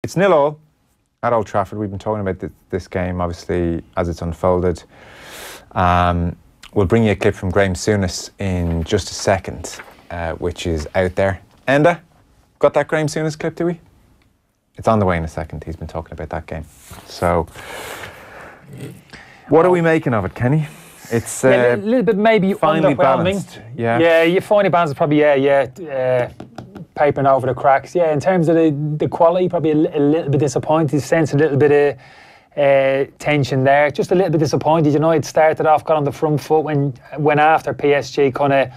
it's 0-0 at Old Trafford. We've been talking about this game, obviously, as it's unfolded. We'll bring you a clip from Graham Souness in just a second, which is out there. Enda, got that Graham Souness clip, do we? It's on the way in a second. He's been talking about that game. So, what are we making of it, Kenny? It's a little bit maybe finely underwhelming. Balanced. Yeah, you finely balanced, probably, papering over the cracks. Yeah, in terms of the quality, probably a little bit disappointed. Sense a little bit of tension there. Just a little bit disappointed. It started off, got on the front foot when after PSG kind of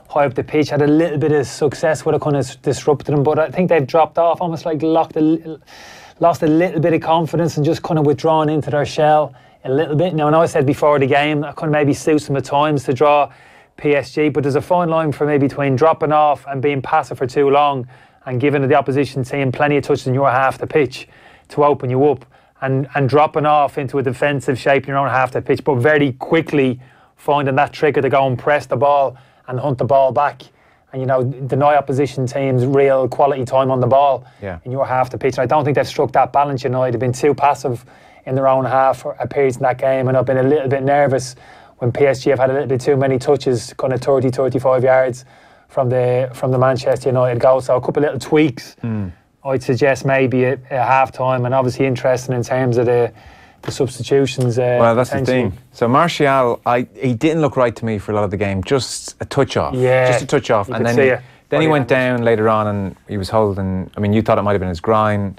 high up the pitch, had a little bit of success, would have kind of disrupted them. But I think they've dropped off, almost like lost a little bit of confidence and just kind of withdrawn into their shell a little bit. Now, I know I said before the game, that kind of maybe suits them at times to draw PSG, but there's a fine line for me between dropping off and being passive for too long and giving the opposition team plenty of touches in your half the pitch to open you up, and dropping off into a defensive shape in your own half the pitch, but very quickly finding that trigger to go and press the ball and hunt the ball back and, deny opposition teams real quality time on the ball in your half the pitch. And I don't think they've struck that balance. They've been too passive in their own half at periods in that game, and I've been a little bit nervous when PSG have had a little bit too many touches, kind of 30, 35 yards from the Manchester United goal. So a couple of little tweaks, I'd suggest maybe at half-time, and obviously interesting in terms of the substitutions. Well, that's the thing. So Martial, he didn't look right to me for a lot of the game. Just a touch off. Yeah. Just a touch off. And then he went down later on and he was holding, you thought it might have been his groin.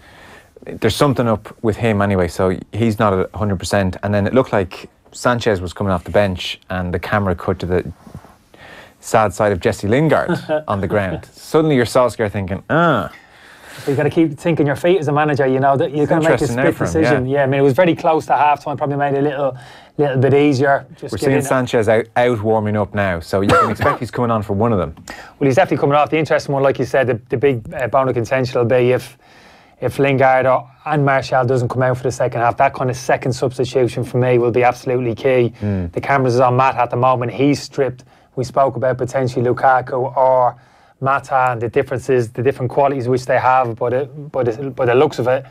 There's something up with him anyway, so he's not at 100%. And then it looked like Sanchez was coming off the bench and the camera cut to the sad side of Jesse Lingard on the ground. Suddenly you're Solskjaer thinking, You've got to keep thinking your feet as a manager, that you're going to make a split decision. Yeah, it was very close to half-time, probably made it a little bit easier. We're seeing Sanchez out warming up now, so you can expect he's coming on for one of them. Well, he's definitely coming off. The interesting one, like you said, the big bone of contention will be if Lingard and Martial doesn't come out for the second half. That kind of second substitution for me will be absolutely key. The cameras is on Matt at the moment. He's stripped. We spoke about potentially Lukaku or Mata and the differences, the different qualities which they have, but the looks of it,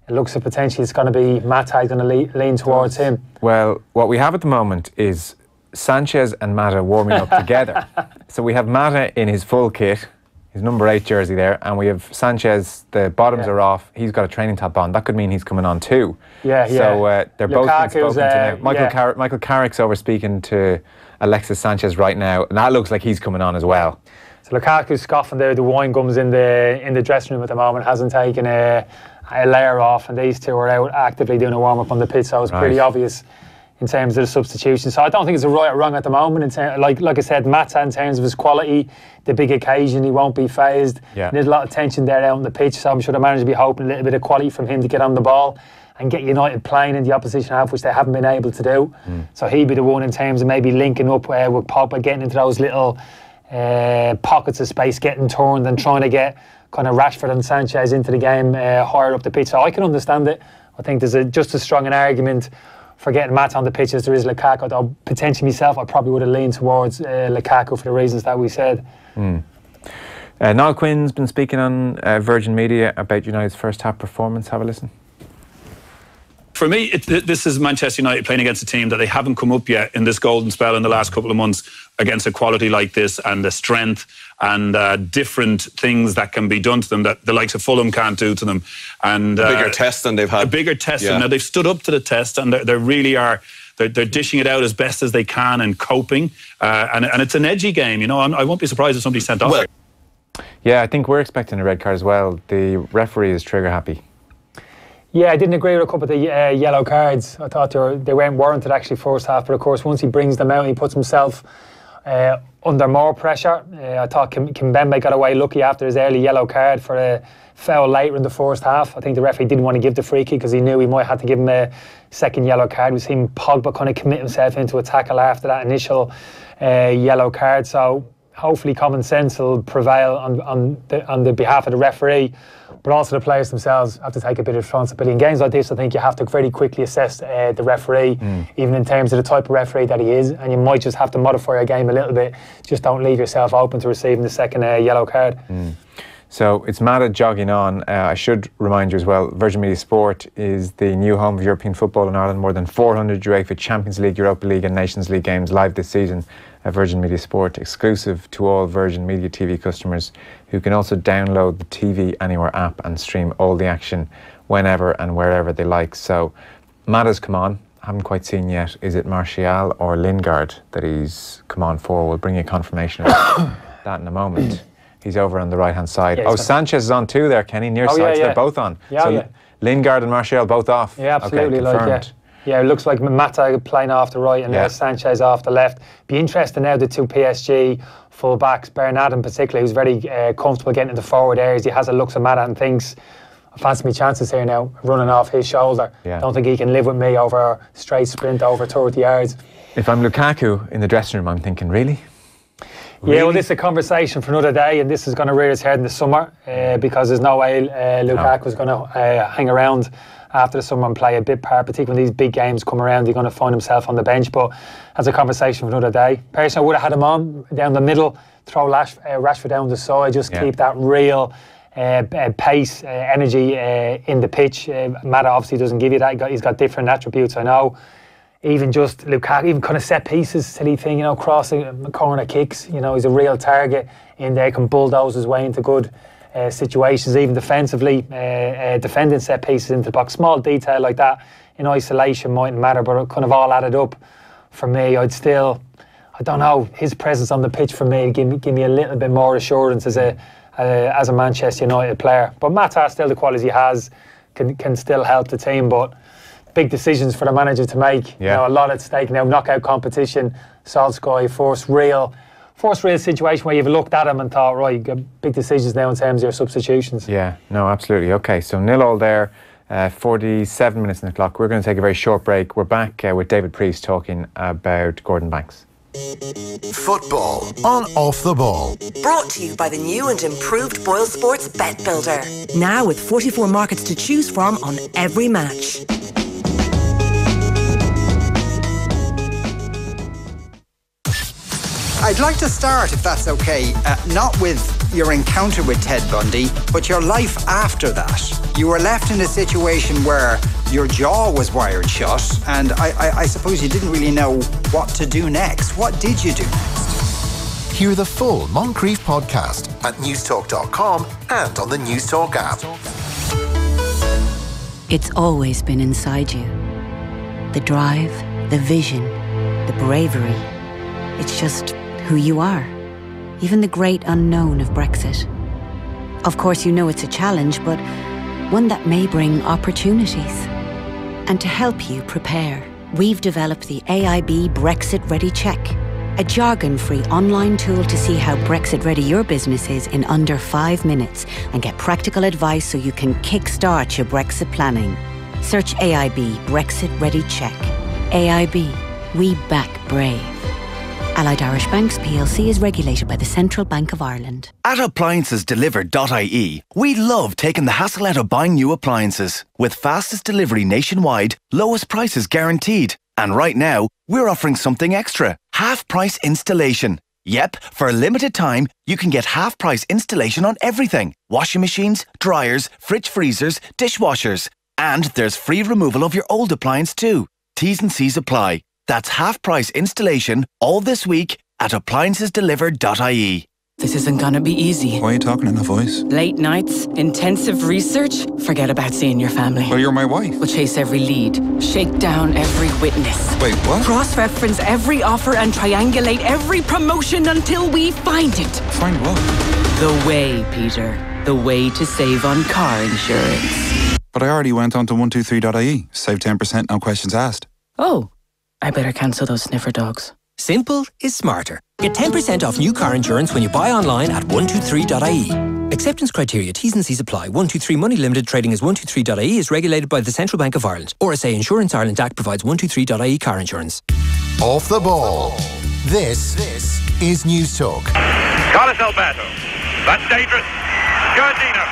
potentially it's going to be Mata going to lean towards him. Well, what we have at the moment is Sanchez and Mata warming up together. So we have Mata in his full kit, his number 8 jersey there, and we have Sanchez, the bottoms are off, he's got a training top on. That could mean he's coming on too. So they're both being spoken to now. Michael Carrick's over speaking to Alexis Sanchez right now, and that looks like he's coming on as well. So Lukaku's scoffing the wine gums in the dressing room at the moment, hasn't taken a layer off, and these two are out actively doing a warm-up on the pitch, so it's pretty obvious in terms of the substitution. So I don't think it's a right or wrong at the moment. Like I said, Mata, in terms of his quality, the big occasion, he won't be phased. There's a lot of tension there out on the pitch, so I'm sure the manager will be hoping a little bit of quality from him to get on the ball and get United playing in the opposition half, which they haven't been able to do. So he'd be the one in terms of maybe linking up with Pogba, getting into those little pockets of space, getting turned and trying to get kind of Rashford and Sanchez into the game higher up the pitch. So I can understand it. I think there's just as strong an argument for getting Matt on the pitch as there is Lukaku. Though potentially myself, I probably would have leaned towards Lukaku for the reasons that we said. Niall Quinn's been speaking on Virgin Media about United's first half performance. Have a listen. For me, this is Manchester United playing against a team that they haven't come up yet in this golden spell in the last couple of months against a quality like this, and the strength and different things that can be done to them that the likes of Fulham can't do to them. And a bigger test than they've had. A bigger test. Yeah. Now they've stood up to the test, and they really are. They're dishing it out as best as they can and coping. And it's an edgy game. I won't be surprised if somebody's sent off. Well, yeah, I think we're expecting a red card as well. The referee is trigger happy. Yeah, I didn't agree with a couple of the yellow cards. I thought they weren't warranted actually first half, but of course once he brings them out, he puts himself under more pressure. I thought Kimpembe got away lucky after his early yellow card for a foul later in the first half. I think the referee didn't want to give the free kick because he knew he might have to give him a second yellow card. We've seen Pogba kind of commit himself into a tackle after that initial yellow card. So hopefully common sense will prevail on the behalf of the referee. But also the players themselves have to take a bit of responsibility. In games like this, I think you have to very quickly assess the referee, even in terms of the type of referee that he is, and you might just have to modify your game a little bit. Just don't leave yourself open to receiving the second yellow card. So it's Mata jogging on. I should remind you as well, Virgin Media Sport is the new home of European football in Ireland. More than 400 UEFA Champions League, Europa League and Nations League games live this season at Virgin Media Sport, exclusive to all Virgin Media TV customers, who can also download the TV Anywhere app and stream all the action whenever and wherever they like. So Mata's come on. Haven't quite seen yet. Is it Martial or Lingard that he's come on for? We'll bring you confirmation of that in a moment. He's over on the right-hand side. Yeah, Sanchez is on too there, Kenny. Near sides, they're both on. So Lingard and Martial both off. Yeah, absolutely. Okay, Yeah, it looks like Mata playing off the right and Sanchez off the left. Be interesting now, the two PSG full-backs, Bernat in particular, who's very comfortable getting into forward areas. He has a looks at Mata and thinks, I fancy my chances here now, running off his shoulder. Yeah. Don't think he can live with me over a straight sprint over 30 yards. If I'm Lukaku in the dressing room, I'm thinking, really? Yeah, well, this is a conversation for another day, and this is going to rear its head in the summer because there's no way Lukaku's going to hang around after the summer and play a big part, particularly when these big games come around. He's going to find himself on the bench, but that's a conversation for another day. Personally, I would have had him on down the middle, throw Rashford down the side, just keep that real pace, energy in the pitch. Mata obviously doesn't give you that. He's got different attributes, I know. Even just Lukaku, even kind of set pieces, silly thing, crossing corner kicks. He's a real target in there, can bulldoze his way into good situations, even defensively, defending set pieces into the box. Small detail like that in isolation mightn't matter, but it kind of all added up for me. I don't know, his presence on the pitch for me give me a little bit more assurance as a Manchester United player. But Mata, still the qualities he has, can still help the team, but big decisions for the manager to make. A lot at stake now. Knockout competition, Solskjaer, first real situation where you've looked at him and thought, right, you've got big decisions now in terms of your substitutions. Yeah, no, absolutely. Okay, so 0-0 there, 47 minutes on the clock. We're going to take a very short break. We're back with David Preece talking about Gordon Banks. Football on Off the Ball. Brought to you by the new and improved Boyle Sports Bet Builder. Now with 44 markets to choose from on every match. I'd like to start, if that's okay, not with your encounter with Ted Bundy, but your life after that. You were left in a situation where your jaw was wired shut, and I suppose you didn't really know what to do next. What did you do next? Hear the full Moncrief podcast at newstalk.com and on the Newstalk app. It's always been inside you. The drive, the vision, the bravery. It's just who you are, even the great unknown of Brexit. Of course, you know it's a challenge, but one that may bring opportunities. And to help you prepare, we've developed the AIB Brexit Ready Check, a jargon-free online tool to see how Brexit ready your business is in under 5 minutes and get practical advice so you can kickstart your Brexit planning. Search AIB Brexit Ready Check. AIB, we back brave. Allied Irish Banks plc is regulated by the Central Bank of Ireland. At AppliancesDelivered.ie, we love taking the hassle out of buying new appliances. With fastest delivery nationwide, lowest prices guaranteed. And right now, we're offering something extra. Half-price installation. Yep, for a limited time, you can get half-price installation on everything. Washing machines, dryers, fridge freezers, dishwashers. And there's free removal of your old appliance too. T's and C's apply. That's half-price installation all this week at AppliancesDelivered.ie. This isn't gonna be easy. Why are you talking in a voice? Late nights, intensive research. Forget about seeing your family. Well, you're my wife. We'll chase every lead, shake down every witness. Wait, what? Cross-reference every offer and triangulate every promotion until we find it. Find what? The way, Peter. The way to save on car insurance. But I already went on to 123.ie. Save 10%, no questions asked. Oh, I better cancel those sniffer dogs. Simple is smarter. Get 10% off new car insurance when you buy online at 123.ie. Acceptance criteria, T's and C's apply. 123 Money Limited trading as 123.ie is regulated by the Central Bank of Ireland. RSA Insurance Ireland Act provides 123.ie car insurance. Off the Ball. This is Newstalk. Carlos Alberto. That's dangerous. Giardino.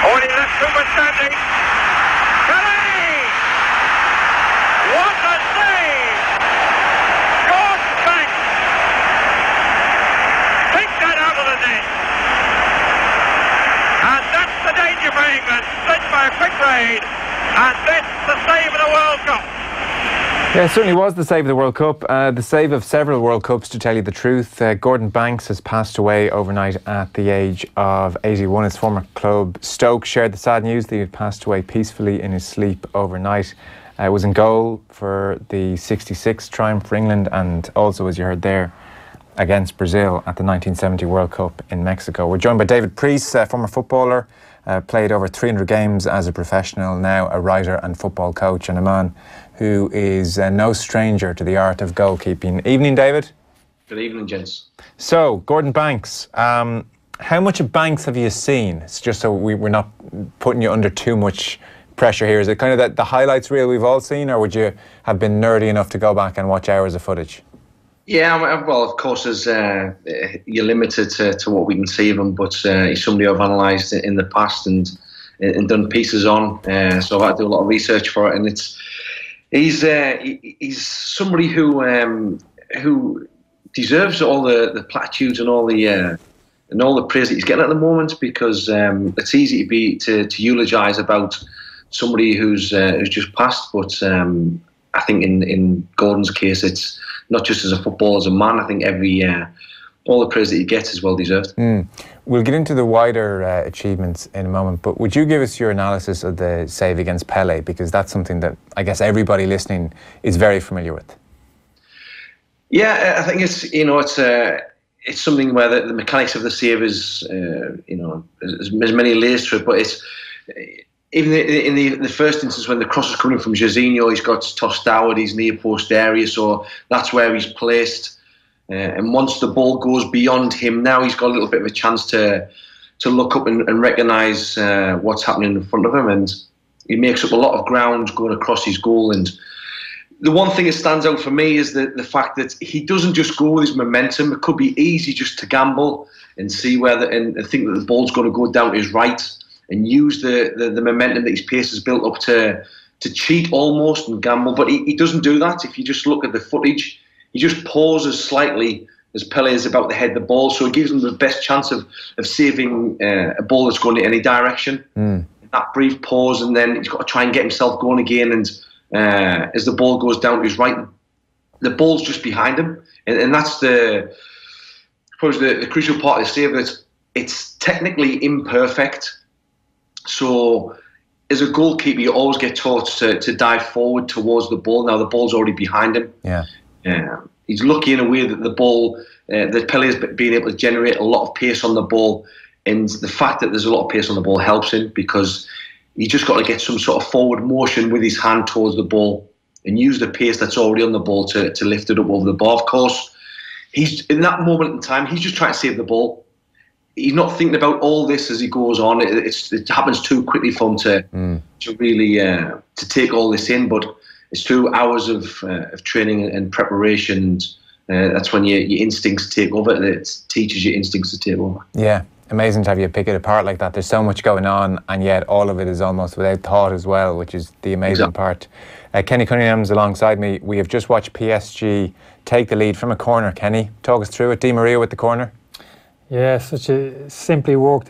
Already left Cooper standing. What a save! Gordon Banks takes that out of the net. made, and that's the save of the World Cup. Yeah, it certainly was the save of the World Cup, the save of several World Cups, to tell you the truth. Gordon Banks has passed away overnight at the age of 81. His former club Stoke shared the sad news that he had passed away peacefully in his sleep overnight. Was in goal for the 66 triumph for England, and also, as you heard there, against Brazil at the 1970 World Cup in Mexico. We're joined by David Preece, former footballer, played over 300 games as a professional, now a writer and football coach, and a man who is no stranger to the art of goalkeeping. Evening, David. Good evening, gents. So, Gordon Banks, how much of Banks have you seen? It's just so we're not putting you under too much pressure here. Is it kind of the highlights reel we've all seen, or would you have been nerdy enough to go back and watch hours of footage? Yeah, well, of course, you're limited to what we can see of him, but he's somebody I've analysed in the past and done pieces on, so I've had to do a lot of research for it, and he's somebody who deserves all the platitudes and all the praise that he's getting at the moment, because it's easy to eulogise about somebody who's just passed, but I think in Gordon's case, it's not just as a footballer, as a man. I think all the praise that he gets is well deserved. We'll get into the wider achievements in a moment, but would you give us your analysis of the save against Pele, because that's something that I guess everybody listening is very familiar with? Yeah, I think it's something where the mechanics of the save is there's many layers to it, but it's even in the first instance when the cross is coming from Jorginho, he's got tossed out at his near post area, so that's where he's placed. And once the ball goes beyond him, now he's got a little bit of a chance to look up and recognise what's happening in front of him, and he makes up a lot of ground going across his goal. And the one thing that stands out for me is the fact that he doesn't just go with his momentum. It could be easy just to gamble and see and think that the ball's going to go down to his right, and use the momentum that his pace has built up to cheat almost and gamble. But he doesn't do that. If you just look at the footage, he just pauses slightly as Pele is about to head the ball, so it gives him the best chance of saving a ball that's going in any direction. That brief pause, and then he's got to try and get himself going again, and as the ball goes down to his right, the ball's just behind him, and that's the crucial part of the save. That it's technically imperfect. So as a goalkeeper, you always get taught to dive forward towards the ball. Now the ball's already behind him. He's lucky in a way that the ball, that Pele's been able to generate a lot of pace on the ball, and the fact that there's a lot of pace on the ball helps him, because he just got to get some sort of forward motion with his hand towards the ball and use the pace that's already on the ball to lift it up over the bar. Of course, he's in that moment in time, he's just trying to save the ball. He's not thinking about all this as he goes on. It happens too quickly for him to really to take all this in. But it's through hours of training and preparation. That's when your instincts take over. It teaches your instincts to take over. Yeah, amazing to have you pick it apart like that. There's so much going on, and yet all of it is almost without thought as well, which is the amazing part. Kenny Cunningham's alongside me. We have just watched PSG take the lead from a corner. Kenny, talk us through it. Di Maria with the corner. Yeah, such a simply worked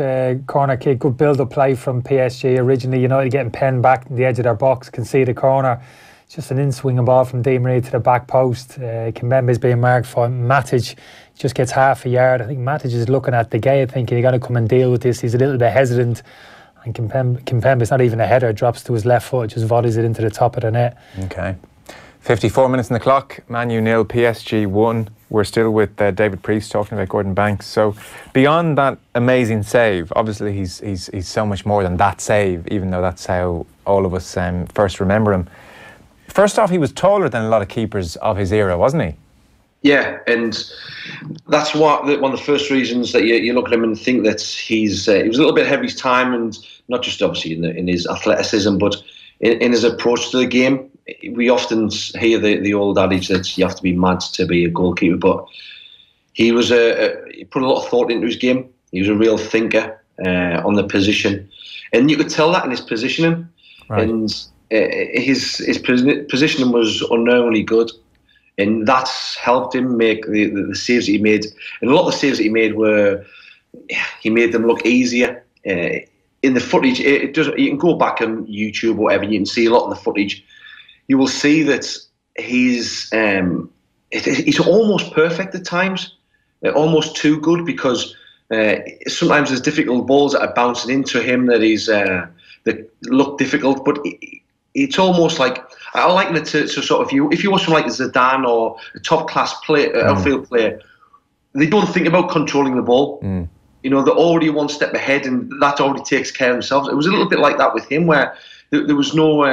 corner kick. Good build-up play from PSG. Originally, United getting penned back in the edge of their box, concede a corner. Just an in-swinging ball from Di Maria to the back post. Kimpembe's being marked for Matic. Just gets half a yard. I think Matic is looking at the gate thinking he's got to come and deal with this. He's a little bit hesitant. And Kimpembe's not even a header. Drops to his left foot, just volleys it into the top of the net. Okay. 54 minutes on the clock. Man U 0, PSG 1. We're still with David Preece talking about Gordon Banks. So beyond that amazing save, obviously he's so much more than that save, even though that's how all of us first remember him. First off, he was taller than a lot of keepers of his era, wasn't he? Yeah, and that's one of the first reasons that you look at him and think that he was a little bit ahead of his time, and not just obviously in his athleticism, but in his approach to the game. We often hear the old adage that you have to be mad to be a goalkeeper, but he put a lot of thought into his game. He was a real thinker on the position, and you could tell that in his positioning. Right. And his positioning was unknowingly good, and that's helped him make the saves that he made. And a lot of the saves that he made he made them look easier. in the footage, it does. You can go back on YouTube or whatever. You can see a lot of the footage. You will see that he's almost perfect at times, almost too good, because sometimes there's difficult balls that are bouncing into him that look difficult, but it's almost like, I liken it to sort of, if you watch someone like Zidane or a top class outfield player, they don't think about controlling the ball. You know, they're already one step ahead, and that already takes care of themselves. It was a little bit like that with him, where there was no,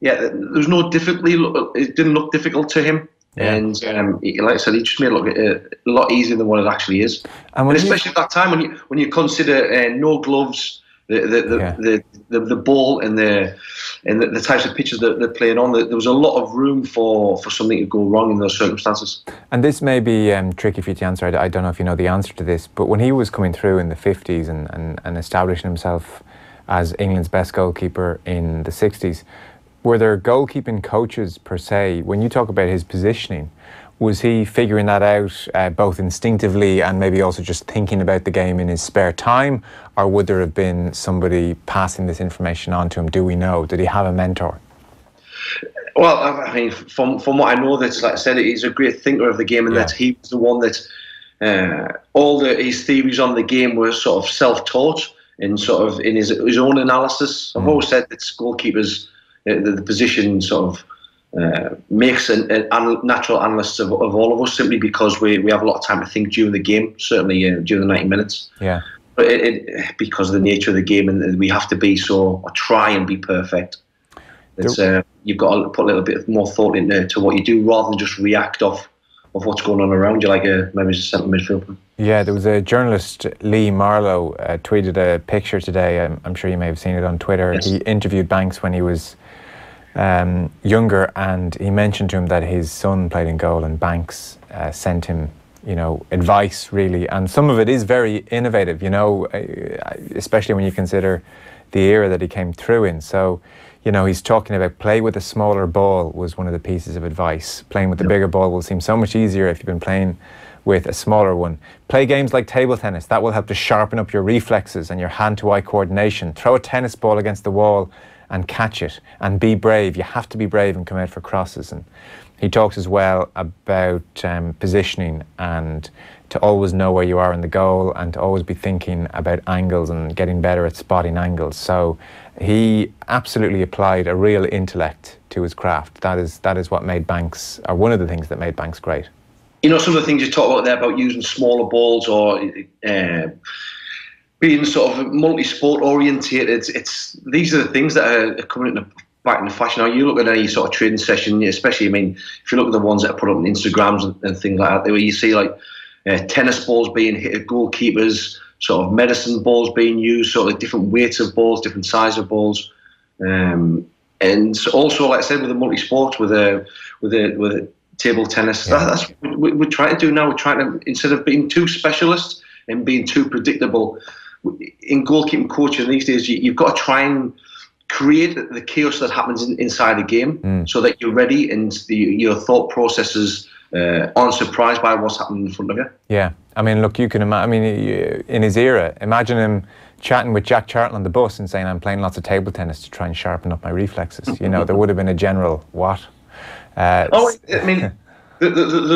there was no difficulty. It didn't look difficult to him, and like I said, he just made it look a lot easier than what it actually is. And especially at that time, when you consider no gloves, the ball and the types of pitches that they're playing on, there was a lot of room for something to go wrong in those circumstances. And this may be tricky for you to answer. I don't know if you know the answer to this, but when he was coming through in the 50s and establishing himself as England's best goalkeeper in the 60s, were there goalkeeping coaches per se? When you talk about his positioning, was he figuring that out both instinctively and maybe also just thinking about the game in his spare time? Or would there have been somebody passing this information on to him? Do we know? Did he have a mentor? Well, I mean, from what I know, that's, like I said, he's a great thinker of the game, and that he was the one that his theories on the game were sort of self-taught and sort of in his own analysis. I've always said that goalkeepers, the position sort of makes a natural analyst of all of us, simply because we have a lot of time to think during the game, certainly during the 90 minutes. Yeah. But because of the nature of the game, and we have to be or try and be perfect. You've got to put a little bit more thought into what you do, rather than just react off of what's going on around you, like maybe as a central midfielder. Yeah, there was a journalist, Lee Marlowe, tweeted a picture today. I'm sure you may have seen it on Twitter. Yes. He interviewed Banks when he was younger, and he mentioned to him that his son played in goal, and Banks sent him, advice, really, and some of it is very innovative, especially when you consider the era that he came through in. So, he's talking about play with a smaller ball was one of the pieces of advice. Playing with the bigger ball will seem so much easier if you've been playing with a smaller one. Play games like table tennis. That will help to sharpen up your reflexes and your hand-to-eye coordination. Throw a tennis ball against the wall and catch it, and be brave. You have to be brave and come out for crosses. And he talks as well about positioning, and to always know where you are in the goal, and to always be thinking about angles and getting better at spotting angles. So he absolutely applied a real intellect to his craft. That is what made Banks, or one of the things that made Banks great. Some of the things you talk about there about using smaller balls, or being sort of multi-sport orientated, these are the things that are coming back into fashion now. You look at any sort of training session, especially, if you look at the ones that are put up on Instagrams and things like that, where you see like tennis balls being hit at goalkeepers, sort of medicine balls being used, sort of different weights of balls, different size of balls, and also, like I said, with the multi-sports, with a table tennis, that's what we're trying to do now. We're trying to, instead of being too specialist and being too predictable, in goalkeeping coaching these days, you've got to try and create the chaos that happens inside a game, so that you're ready and your thought processes aren't surprised by what's happening in front of you. Yeah, look, you can imagine. In his era, imagine him chatting with Jack Charlton on the bus and saying, "I'm playing lots of table tennis to try and sharpen up my reflexes." There would have been a general what. There's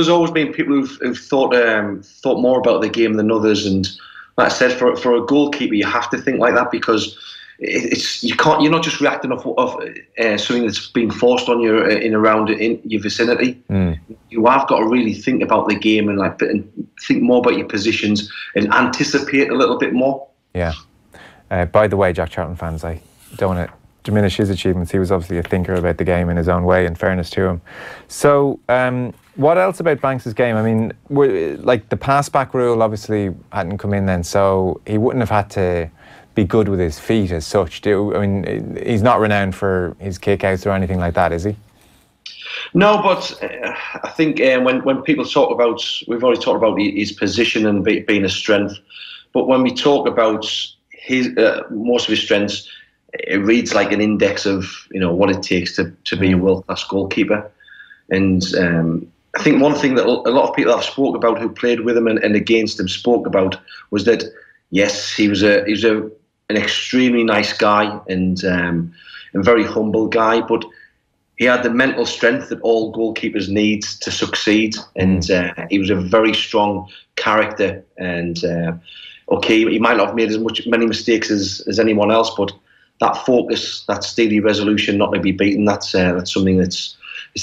always been people who've thought more about the game than others, and like I said, for a goalkeeper, you have to think like that, because you're not just reacting off something that's being forced on you in your vicinity. You have got to really think about the game and think more about your positions and anticipate a little bit more. Yeah. By the way, Jack Charlton fans, I don't want to diminish his achievements. He was obviously a thinker about the game in his own way, in fairness to him. So, what else about Banks's game? Like the pass-back rule obviously hadn't come in then, so he wouldn't have had to be good with his feet as such. He's not renowned for his kick-outs or anything like that, is he? No, but I think when people talk about, we've already talked about his position and being a strength, but when we talk about his most of his strengths, it reads like an index of what it takes to be a world-class goalkeeper. And I think one thing that a lot of people I've spoke about who played with him and against him spoke about was that yes, he was a an extremely nice guy and very humble guy, but he had the mental strength that all goalkeepers need to succeed, and he was a very strong character. And okay, he might not have made many mistakes as anyone else, but that focus, that steely resolution, not to be beaten, that's something it's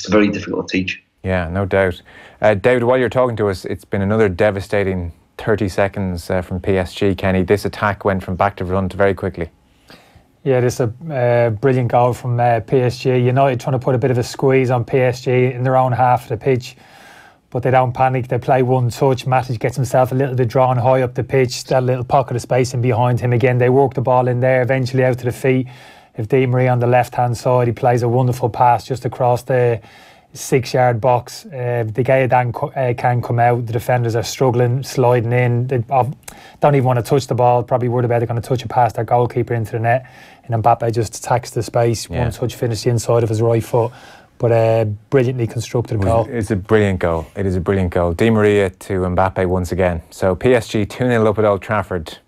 very difficult to teach. Yeah, no doubt. David, while you're talking to us, it's been another devastating 30 seconds from PSG, Kenny. This attack went from back to front very quickly. Yeah, this is a brilliant goal from PSG. United trying to put a bit of a squeeze on PSG in their own half of the pitch, but they don't panic. They play one touch. Matic gets himself a little bit drawn high up the pitch, that little pocket of space in behind him again. They work the ball in there, eventually out to the feet of Di Maria on the left-hand side. He plays a wonderful pass just across the 6-yard box. De Gea can come out. The defenders are struggling, sliding in. They don't even want to touch the ball. Probably worried about they're going to touch it past their goalkeeper into the net. And Mbappe just attacks the space. One touch, finish the inside of his right foot. But brilliantly constructed goal. It's a brilliant goal. It is a brilliant goal. Di Maria to Mbappe once again. So PSG 2-0 up at Old Trafford.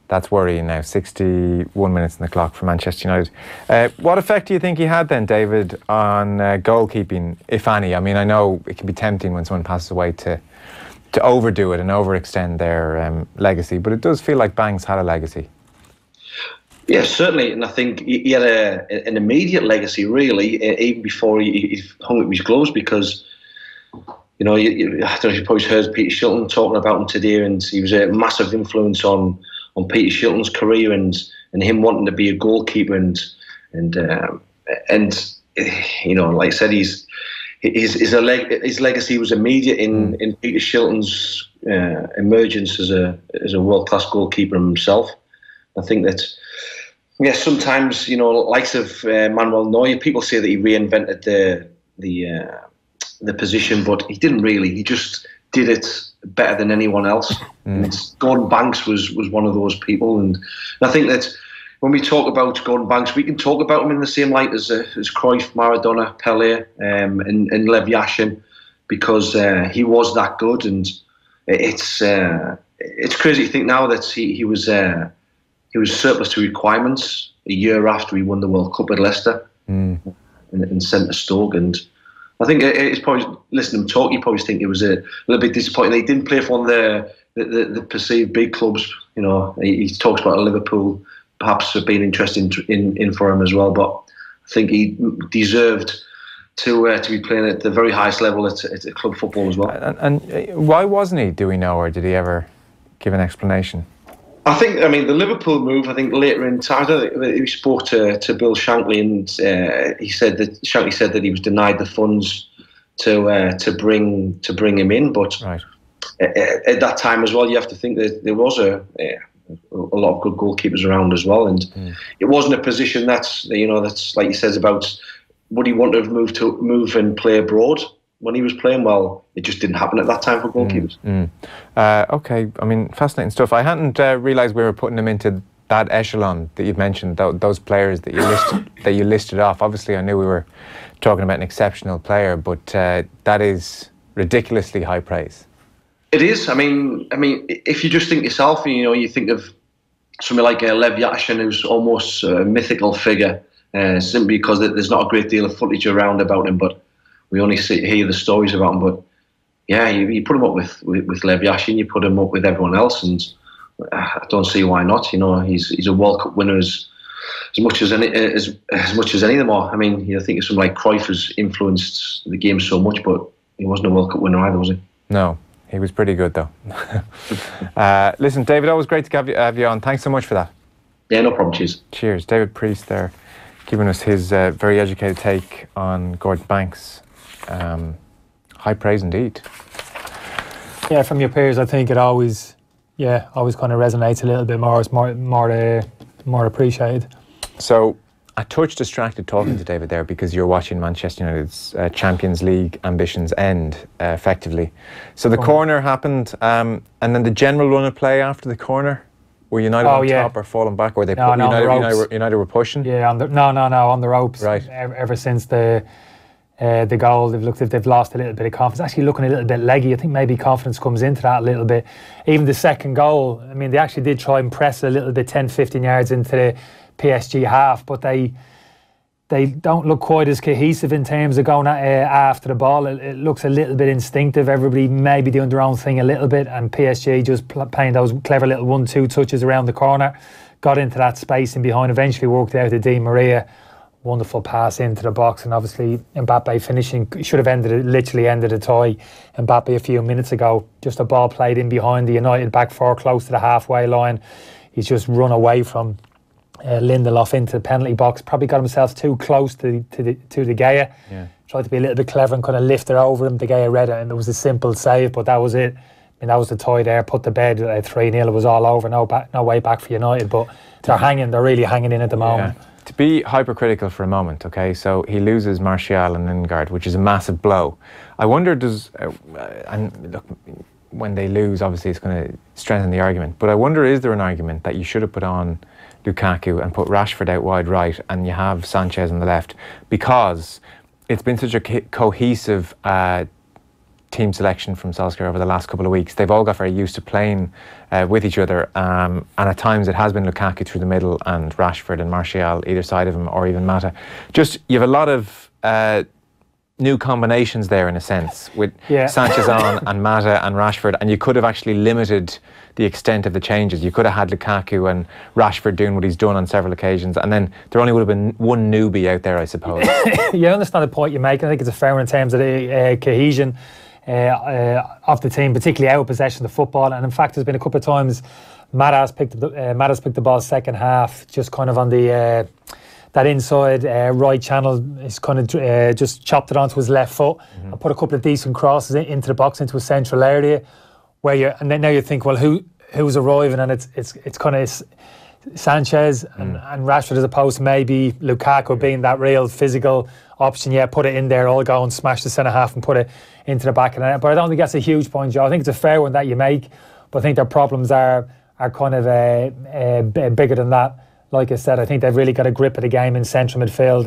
That's worrying now. 61 minutes on the clock for Manchester United. What effect do you think he had then, David, on goalkeeping, if any? I mean, I know it can be tempting when someone passes away to overdo it and overextend their legacy, but it does feel like Banks had a legacy. Yeah, certainly, and I think he had an immediate legacy, really, even before he hung up his gloves, because, you know, I don't know if you've probably heard Peter Shilton talking about him today, and he was a massive influence on Peter Shilton's career and him wanting to be a goalkeeper, and you know, like I said, his legacy was immediate in Peter Shilton's emergence as a world-class goalkeeper himself. I think that, yeah, sometimes, you know, likes of Manuel Neuer, people say that he reinvented the position, but he didn't really. He just did it better than anyone else. And Gordon Banks was one of those people, and I think that when we talk about Gordon Banks, we can talk about him in the same light as Cruyff, Maradona, Pelé, and Lev Yashin, because he was that good. And it's crazy to think now that he was surplus to requirements a year after he won the World Cup at Leicester and sent to Stoke. And I think it's probably, listening to him talk, you probably think it was a little bit disappointing. He didn't play for one of the perceived big clubs. You know, he talks about Liverpool perhaps being interested in for him as well. But I think he deserved to be playing at the very highest level at club football as well. And why wasn't he? Do we know, or did he ever give an explanation? I think, I mean, the Liverpool move, I think later in time, he spoke to Bill Shankly, and Shankly said that he was denied the funds to bring him in. But at that time as well, you have to think that there was a lot of good goalkeepers around as well, and it wasn't a position that's like he says about would he want to have move and play abroad when he was playing. Well, it just didn't happen at that time for goalkeepers. Okay, I mean, fascinating stuff. I hadn't realised we were putting them into that echelon that you've mentioned, those players that you listed off. Obviously, I knew we were talking about an exceptional player, but that is ridiculously high praise. It is. I mean, if you just think yourself, you know, you think of somebody like Lev Yashin, who's almost a mythical figure, simply because there's not a great deal of footage around about him, but we only hear the stories about him. But yeah, you put him up with Lev Yashin, you put him up with everyone else, and I don't see why not. You know, he's a World Cup winner as much as any of them are. I mean, you think of someone like Cruyff has influenced the game so much, but he wasn't a World Cup winner either, was he? No, he was pretty good though. Listen, David, always great to have you on. Thanks so much for that. Yeah, no problem. Cheers. Cheers. David Preece there, giving us his very educated take on Gordon Banks. High praise indeed. Yeah, from your peers, I think it always kind of resonates a little bit more. It's more appreciated. So, a touch distracted talking to David there because you're watching Manchester United's Champions League ambitions end effectively. So the corner happened, and then the general run of play after the corner. Were United on top or falling back, or they United were pushing? Yeah, on the ropes. Right. Ever since the the goal. They've looked if they've lost a little bit of confidence. Actually looking a little bit leggy. I think maybe confidence comes into that a little bit. Even the second goal, I mean, they actually did try and press a little bit 10-15 yards into the PSG half, but they don't look quite as cohesive in terms of going after the ball. It looks a little bit instinctive. Everybody maybe doing their own thing a little bit, and PSG just playing those clever little 1-2 touches around the corner, got into that space and behind, eventually worked out to Di Maria. Wonderful pass into the box, and obviously Mbappe finishing. Should have literally ended the tie. Mbappe a few minutes ago, just a ball played in behind the United back four, close to the halfway line. He's just run away from Lindelof into the penalty box. Probably got himself too close to the Gea. Yeah. Tried to be a little bit clever and kind of lift it over him. De Gea read it, and it was a simple save, but that was it. I mean, that was the tie there. Put to bed at 3-0. It was all over. No way back for United. But they're really hanging in at the moment. Yeah. To be hypercritical for a moment, okay, so he loses Martial and Lingard, which is a massive blow. I wonder, and look, when they lose, obviously it's going to strengthen the argument, but I wonder, is there an argument that you should have put on Lukaku and put Rashford out wide right, and you have Sanchez on the left, because it's been such a cohesive team selection from Solskjaer over the last couple of weeks. They've all got very used to playing with each other, and at times it has been Lukaku through the middle and Rashford and Martial either side of him, or even Mata. Just, you have a lot of new combinations there in a sense, with Sanchez on and Mata and Rashford, and you could have actually limited the extent of the changes. You could have had Lukaku and Rashford doing what he's done on several occasions, and then there only would have been one newbie out there, I suppose. Yeah, I understand the point you make. I think it's a fair one in terms of the cohesion of the team, particularly out of possession of the football. And in fact, there's been a couple of times Mata's picked the ball second half, just kind of on the that inside right channel. He's kind of just chopped it onto his left foot and put a couple of decent crosses into the box, into a central area, where and then now you think, well, who's arriving, and it's kind of Sanchez and Rashford, as opposed to maybe Lukaku being that real physical option. Yeah, put it in there, all go and smash the centre half and put it into the back of the net. But I don't think that's a huge point, Joe. I think it's a fair one that you make, but I think their problems are kind of bigger than that. Like I said, I think they've really got a grip of the game in central midfield,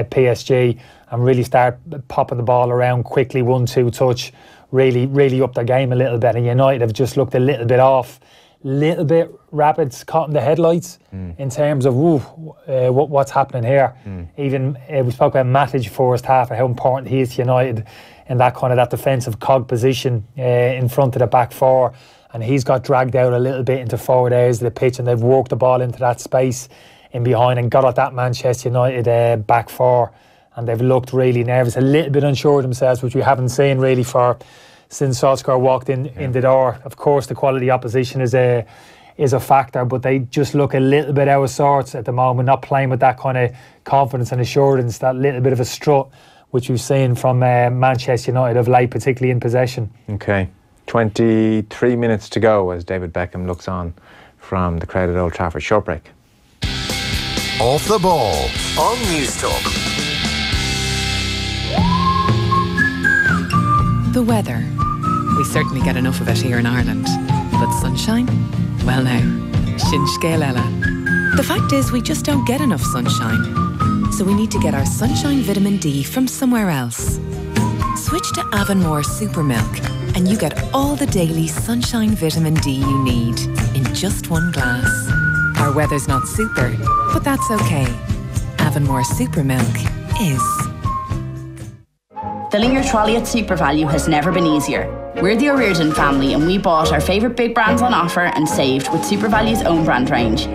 PSG, and really start popping the ball around quickly, 1-2 touch, really up their game a little bit. And United have just looked a little bit off, little bit rapids, caught in the headlights in terms of what's happening here. Even we spoke about Matic first half and how important he is to United in that kind of that defensive cog position in front of the back four, and he's got dragged out a little bit into forward areas of the pitch, and they've worked the ball into that space in behind and got at that Manchester United back four, and they've looked really nervous, a little bit unsure of themselves, which we haven't seen really since Solskjaer walked in the door. Of course, the quality opposition is a factor, but they just look a little bit out of sorts at the moment, not playing with that kind of confidence and assurance, that little bit of a strut which we've seen from Manchester United of late, particularly in possession. Okay, 23 minutes to go as David Beckham looks on from the crowd at Old Trafford. Short break. Off the ball on News Talk. The weather. We certainly get enough of it here in Ireland. But sunshine? Well now, sin scéal eile. The fact is, we just don't get enough sunshine. So we need to get our sunshine vitamin D from somewhere else. Switch to Avonmore Super Milk and you get all the daily sunshine vitamin D you need in just one glass. Our weather's not super, but that's okay. Avonmore Super Milk is. Filling your trolley at Super Value has never been easier. We're the O'Riordan family and we bought our favourite big brands on offer and saved with Super Value's own brand range.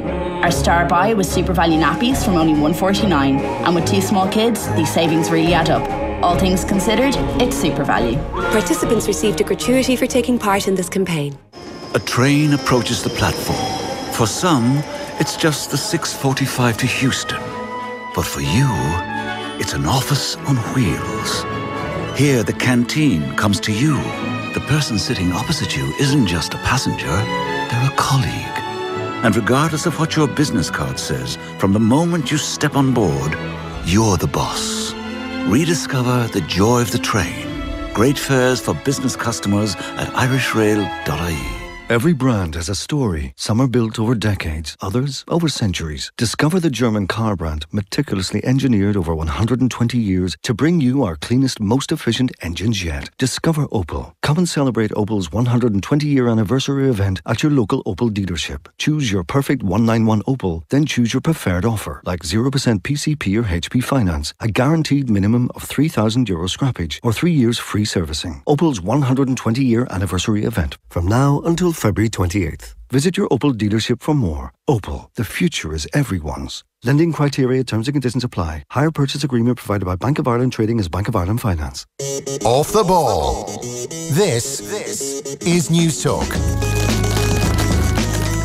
Our star buy was Super Value nappies from only $1.49, and with 2 small kids, these savings really add up. All things considered, it's Super Value. Participants received a gratuity for taking part in this campaign. A train approaches the platform. For some, it's just the 6:45 to Houston. But for you, it's an office on wheels. Here, the canteen comes to you. The person sitting opposite you isn't just a passenger, they're a colleague. And regardless of what your business card says, from the moment you step on board, you're the boss. Rediscover the joy of the train. Great fares for business customers at irishrail.ie. Every brand has a story. Some are built over decades, others over centuries. Discover the German car brand, meticulously engineered over 120 years to bring you our cleanest, most efficient engines yet. Discover Opel. Come and celebrate Opel's 120-year anniversary event at your local Opel dealership. Choose your perfect 191 Opel, then choose your preferred offer, like 0% PCP or HP finance, a guaranteed minimum of €3,000 scrappage, or 3 years free servicing. Opel's 120-year anniversary event, from now until February 28th. Visit your Opel dealership for more. Opel, the future is everyone's. Lending criteria, terms and conditions apply. Hire purchase agreement provided by Bank of Ireland Trading as Bank of Ireland Finance. Off the ball. This is News Talk.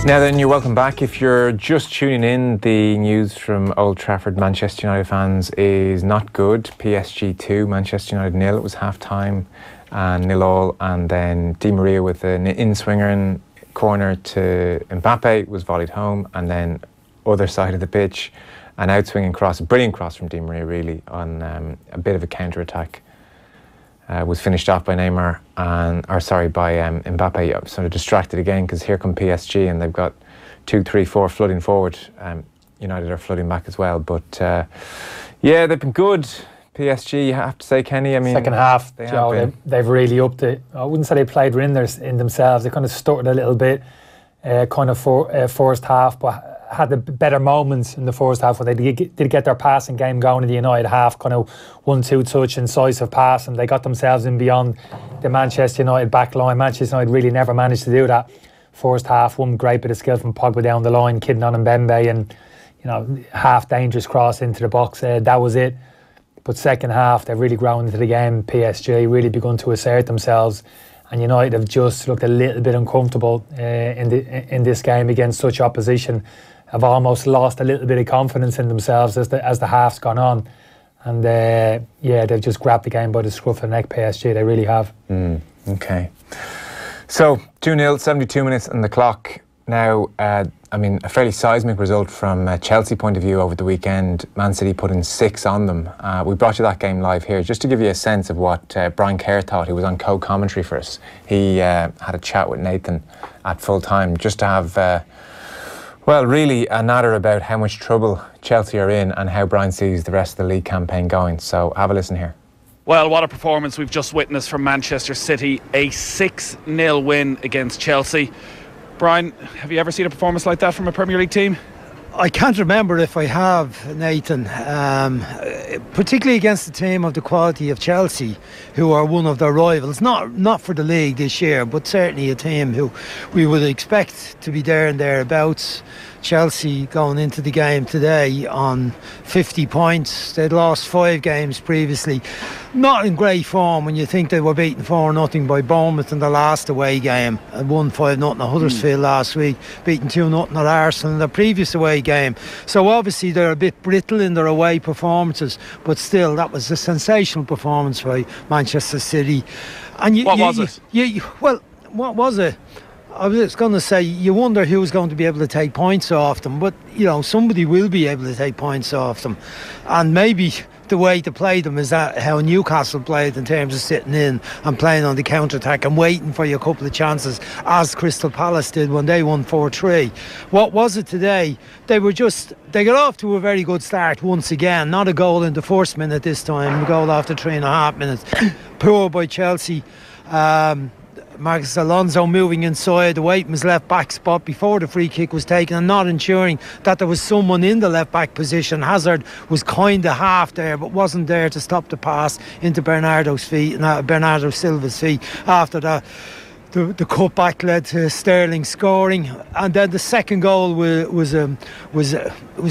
Now then, you're welcome back. If you're just tuning in, the news from Old Trafford, Manchester United fans, is not good. PSG 2, Manchester United 0. It was half-time and 0-0, and then Di Maria with an in-swinger corner to Mbappe was volleyed home, and then other side of the pitch, an out-swinging cross, a brilliant cross from Di Maria really, on a bit of a counter-attack. Was finished off by Neymar, by Mbappe. Sort of distracted again because here come PSG and they've got 2, 3, 4 flooding forward. United are flooding back as well, but yeah, they've been good. PSG, you have to say, Kenny. I mean, second half, they've really upped it. I wouldn't say they played in themselves. They kind of stuttered a little bit, first half, but had the better moments in the first half where they did get their passing game going in the United half, kind of 1-2 touch, incisive pass, and they got themselves in beyond the Manchester United back line. Manchester United really never managed to do that first half. One great bit of skill from Pogba down the line, kidding on Mbembe, and half dangerous cross into the box. That was it. But second half, they've really grown into the game. PSG really begun to assert themselves, and United have just looked a little bit uncomfortable in this game against such opposition. Have almost lost a little bit of confidence in themselves as the half's gone on, and they've just grabbed the game by the scruff of the neck. PSG, they really have. Okay, so 2-0, 72 minutes on the clock now. A fairly seismic result from a Chelsea point of view over the weekend. Man City put in 6 on them. We brought you that game live here just to give you a sense of what Brian Kerr thought. He was on co-commentary for us. He had a chat with Nathan at full time just to have really a natter about how much trouble Chelsea are in and how Brian sees the rest of the league campaign going. So have a listen here. Well, what a performance we've just witnessed from Manchester City. A 6-0 win against Chelsea. Brian, have you ever seen a performance like that from a Premier League team? I can't remember if I have, Nathan, particularly against a team of the quality of Chelsea, who are one of their rivals, not for the league this year, but certainly a team who we would expect to be there and thereabouts. Chelsea going into the game today on 50 points. They'd lost 5 games previously. Not in great form when you think they were beaten 4-0 by Bournemouth in the last away game, and won 5-0 at Huddersfield last week, beaten 2-0 at Arsenal in the previous away game. So obviously they're a bit brittle in their away performances, but still that was a sensational performance by Manchester City. And what was it? I was going to say, you wonder who's going to be able to take points off them, but somebody will be able to take points off them, and maybe the way to play them is that how Newcastle played in terms of sitting in and playing on the counter-attack and waiting for your couple of chances, as Crystal Palace did when they won 4-3. What was it today? They got off to a very good start once again. Not a goal in the first minute this time, a goal after 3.5 minutes. Poor by Chelsea. Marcus Alonso moving inside, away from his left back spot before the free kick was taken, and not ensuring that there was someone in the left back position. Hazard was kind of half there, but wasn't there to stop the pass into Bernardo Silva's feet. After that, the cutback led to Sterling scoring, and then the second goal was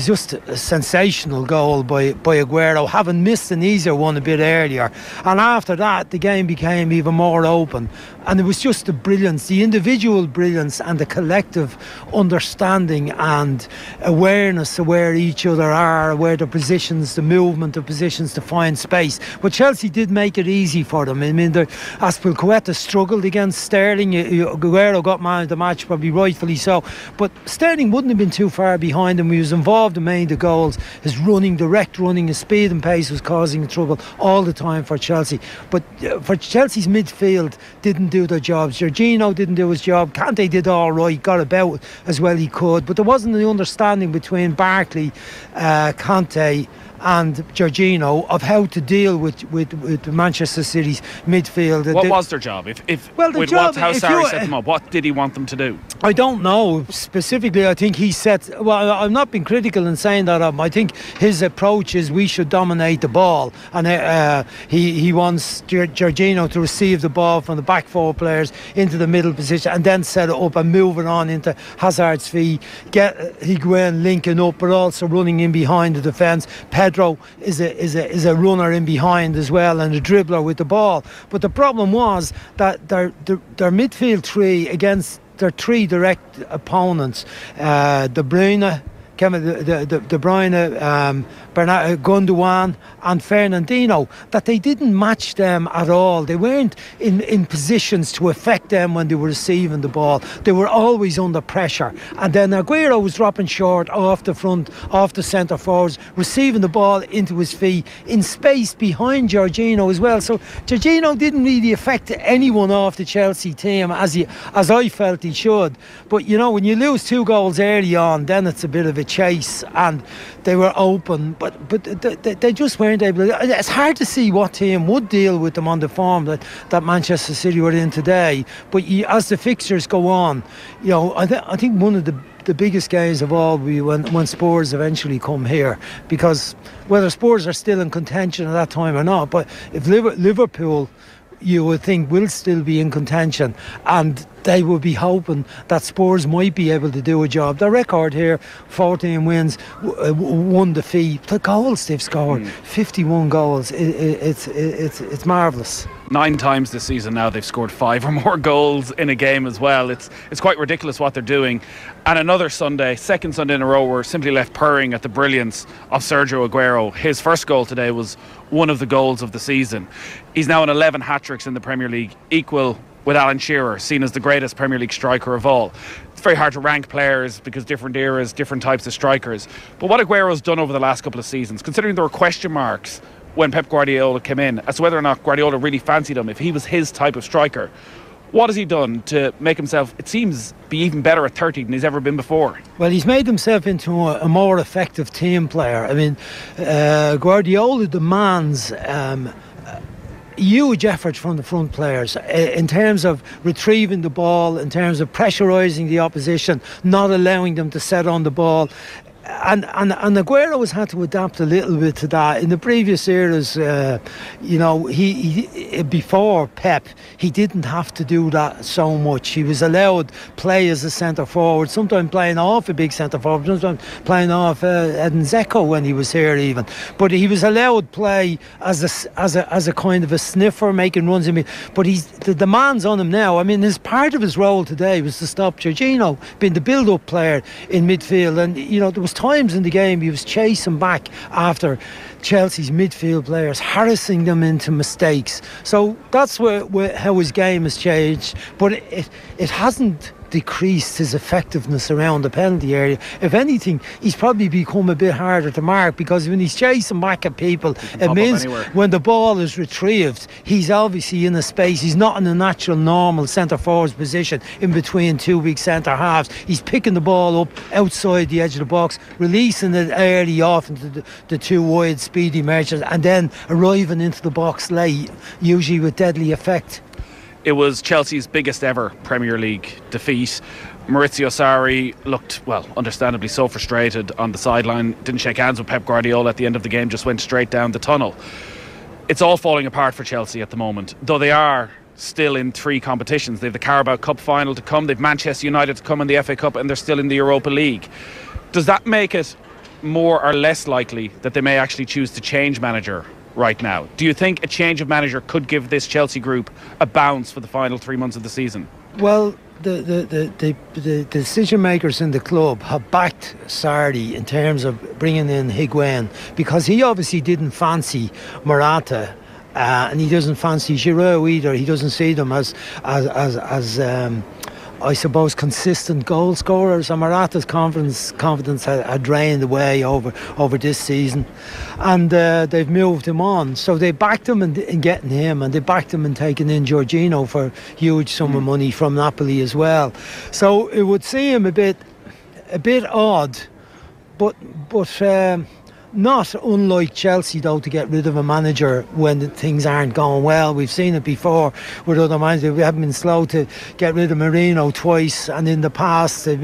just a sensational goal by Aguero, having missed an easier one a bit earlier. And after that, the game became even more open, and it was just the brilliance, the individual brilliance, and the collective understanding and awareness of where each other are, where the positions, the movement of positions to find space. But Chelsea did make it easy for them. I mean, Aspilicueta struggled against Sterling Sterling. Aguero got man of the match, probably rightfully so. But Sterling wouldn't have been too far behind him. He was involved in many of the goals. His running, direct running, his speed and pace was causing trouble all the time for Chelsea. But for Chelsea's midfield, didn't do their jobs. Jorginho didn't do his job. Kante did all right, got about as well he could. But there wasn't the understanding between Barkley, Kante and Jorginho of how to deal with Manchester City's midfield. What was their job? How Sarri set them up, what did he want them to do? I don't know specifically. I think he set. Well, I'm not being critical in saying that. I think his approach is we should dominate the ball, and he wants Jorginho to receive the ball from the back four players into the middle position, and then set it up and move it on into Hazard's feet. Get Higuain linking up, but also running in behind the defence. Pedro is a runner in behind as well, and a dribbler with the ball. But the problem was that their midfield three against their three direct opponents, De Bruyne, Gundogan and Fernandinho, that they didn't match them at all. They weren't in positions to affect them when they were receiving the ball. They were always under pressure. And then Aguero was dropping short off the front, off the centre forwards, receiving the ball into his feet in space behind Jorginho as well. So Jorginho didn't really affect anyone off the Chelsea team as I felt he should. But you know, when you lose 2 goals early on, then it's a bit of a chase, and they were open, but they just weren't able to. It's hard to see what team would deal with them on the form that Manchester City were in today. But as the fixtures go on, you know, I think one of the biggest games of all will be when Spurs eventually come here, because whether Spurs are still in contention at that time or not, but if Liverpool, you would think, will still be in contention, and they will be hoping that Spurs might be able to do a job. Their record here, 14 wins, 1 defeat. The goals they've scored, 51 goals. It's marvellous. 9 times this season now they've scored 5 or more goals in a game as well. It's quite ridiculous what they're doing. And another Sunday, second Sunday in a row, we're simply left purring at the brilliance of Sergio Aguero. His first goal today was one of the goals of the season. He's now on 11 hat-tricks in the Premier League, equal with Alan Shearer, seen as the greatest Premier League striker of all. It's very hard to rank players because different eras, different types of strikers. But what Aguero's done over the last couple of seasons, considering there were question marks when Pep Guardiola came in as to whether or not Guardiola really fancied him, if he was his type of striker, what has he done to make himself, it seems, be even better at 30 than he's ever been before? Well, he's made himself into a more effective team player. I mean, Guardiola demands huge effort from the front players in terms of retrieving the ball, in terms of pressurising the opposition, not allowing them to set on the ball. And Aguero has had to adapt a little bit to that. In the previous eras, you know, he before Pep, he didn't have to do that so much. He was allowed play as a centre forward, sometimes playing off a big centre forward, sometimes playing off Edin Dzeko when he was here even. But he was allowed play as a kind of a sniffer, making runs. But the demands on him now. I mean, his part of his role today was to stop Jorginho being the build-up player in midfield, and you know there was times in the game he was chasing back after Chelsea's midfield players, harassing them into mistakes. So that's how his game has changed, but it hasn't decreased his effectiveness around the penalty area. If anything, he's probably become a bit harder to mark, because when he's chasing back at people, it means when the ball is retrieved, he's obviously in a space. He's not in a natural, normal centre forward's position in between 2 big centre halves. He's picking the ball up outside the edge of the box, releasing it early off into the 2 wide speedy merchants, and then arriving into the box late, usually with deadly effect. It was Chelsea's biggest ever Premier League defeat. Maurizio Sarri looked, well, understandably so frustrated on the sideline. Didn't shake hands with Pep Guardiola at the end of the game, just went straight down the tunnel. It's all falling apart for Chelsea at the moment, though they are still in 3 competitions. They have the Carabao Cup final to come, they've Manchester United to come in the FA Cup, and they're still in the Europa League. Does that make it more or less likely that they may actually choose to change manager right now? Do you think a change of manager could give this Chelsea group a bounce for the final 3 months of the season? Well, the decision makers in the club have backed Sarri in terms of bringing in Higuain, because he obviously didn't fancy Morata and he doesn't fancy Giroud either. He doesn't see them as I suppose, consistent goal scorers. And Morata's confidence had drained away over this season, and they've moved him on. So they backed him in getting him, and they backed him in taking in Jorginho for huge sum of money from Napoli as well. So it would seem a bit odd, but not unlike Chelsea, though, to get rid of a manager when things aren't going well. We've seen it before with other managers. We haven't been slow to get rid of Mourinho twice, and in the past, they